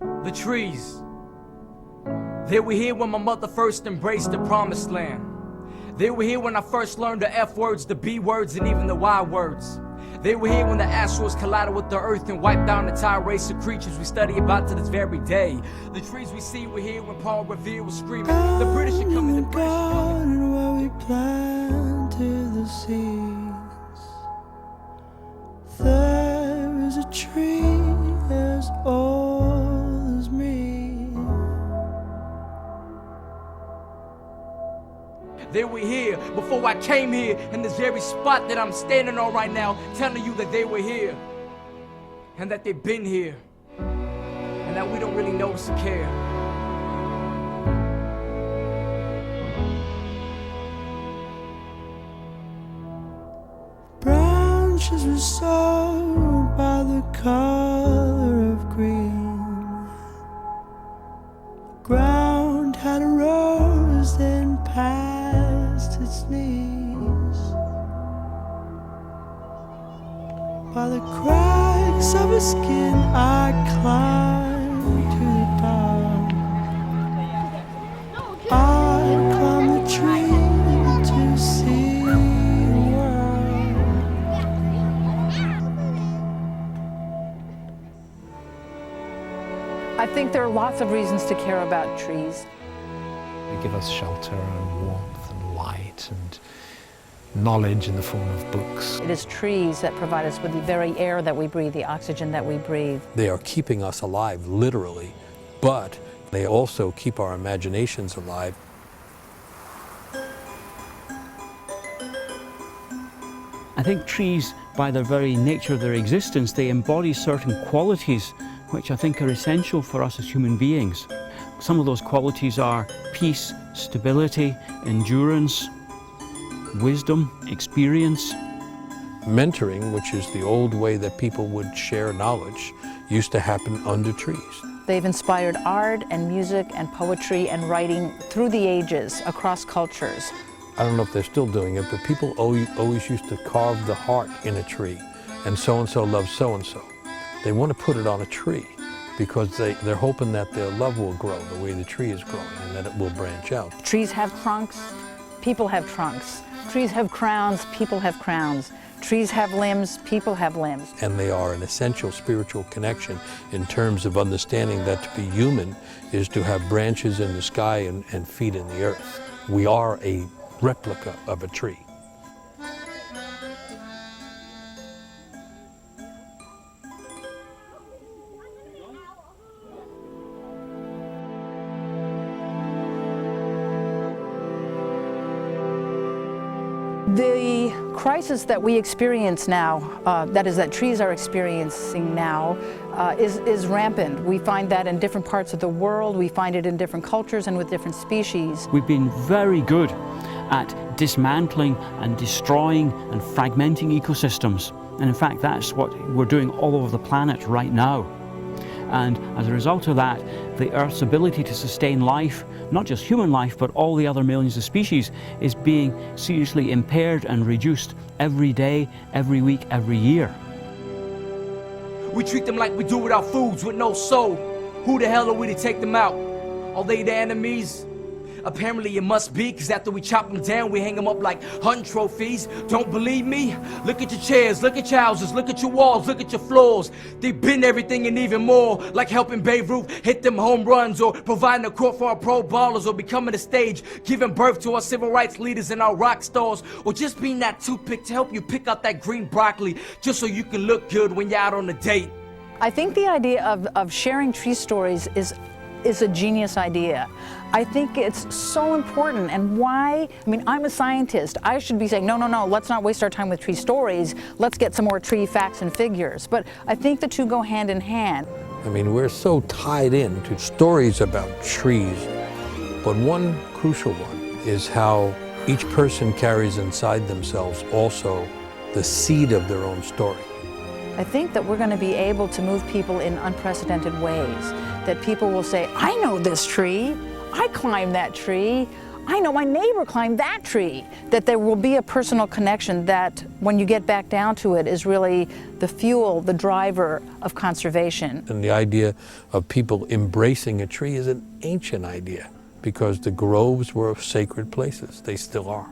The trees. They were here when my mother first embraced the promised land. They were here when I first learned the F words, the B words, and even the Y words. They were here when the asteroids collided with the earth and wiped down the entire race of creatures we study about to this very day. The trees we see were here when Paul Revere was screaming, the British are coming, the British are coming. Where we planted the seeds, there is a tree as old as me. They were here before I came here, in this very spot that I'm standing on right now, telling you that they were here, and that they've been here, and that we don't really notice or care. Branches were sown by the color of green. Ground had a rose then past its knees. By the cracks of her skin I climbed to the top. I climbed the tree to see the world. I think there are lots of reasons to care about trees. They give us shelter and warmth and light and knowledge in the form of books. It is trees that provide us with the very air that we breathe, the oxygen that we breathe. They are keeping us alive, literally, but they also keep our imaginations alive. I think trees, by their very nature of their existence, they embody certain qualities which I think are essential for us as human beings. Some of those qualities are peace, stability, endurance, wisdom, experience. Mentoring, which is the old way that people would share knowledge, used to happen under trees. They've inspired art and music and poetry and writing through the ages, across cultures. I don't know if they're still doing it, but people always used to carve the heart in a tree, and so-and-so loves so-and-so. They want to put it on a tree because they're hoping that their love will grow the way the tree is growing and that it will branch out. Trees have trunks, people have trunks. Trees have crowns, people have crowns. Trees have limbs, people have limbs. And they are an essential spiritual connection in terms of understanding that to be human is to have branches in the sky and feet in the earth. We are a replica of a tree. The crisis that we experience now, that is that trees are experiencing now, is rampant. We find that in different parts of the world, we find it in different cultures and with different species. We've been very good at dismantling and destroying and fragmenting ecosystems. And in fact, that's what we're doing all over the planet right now. And as a result of that, the Earth's ability to sustain life, not just human life, but all the other millions of species, is being seriously impaired and reduced every day, every week, every year. We treat them like we do with our foods, with no soul. Who the hell are we to take them out? Are they the enemies? Apparently it must be, cause after we chop them down, we hang them up like hunting trophies. Don't believe me? Look at your chairs, look at your houses, look at your walls, look at your floors. They've been everything and even more, like helping Babe Ruth hit them home runs, or providing a court for our pro ballers, or becoming a stage, giving birth to our civil rights leaders and our rock stars, or just being that toothpick to help you pick out that green broccoli, just so you can look good when you're out on a date. I think the idea of sharing tree stories is a genius idea. I think it's so important, and why? I mean, I'm a scientist. I should be saying, no, let's not waste our time with tree stories. Let's get some more tree facts and figures. But I think the two go hand in hand. I mean, we're so tied in to stories about trees, but one crucial one is how each person carries inside themselves also the seed of their own story. I think that we're going to be able to move people in unprecedented ways, that people will say, I know this tree, I climbed that tree, I know my neighbor climbed that tree. That there will be a personal connection that, when you get back down to it, is really the fuel, the driver of conservation. And the idea of people embracing a tree is an ancient idea, because the groves were sacred places. They still are.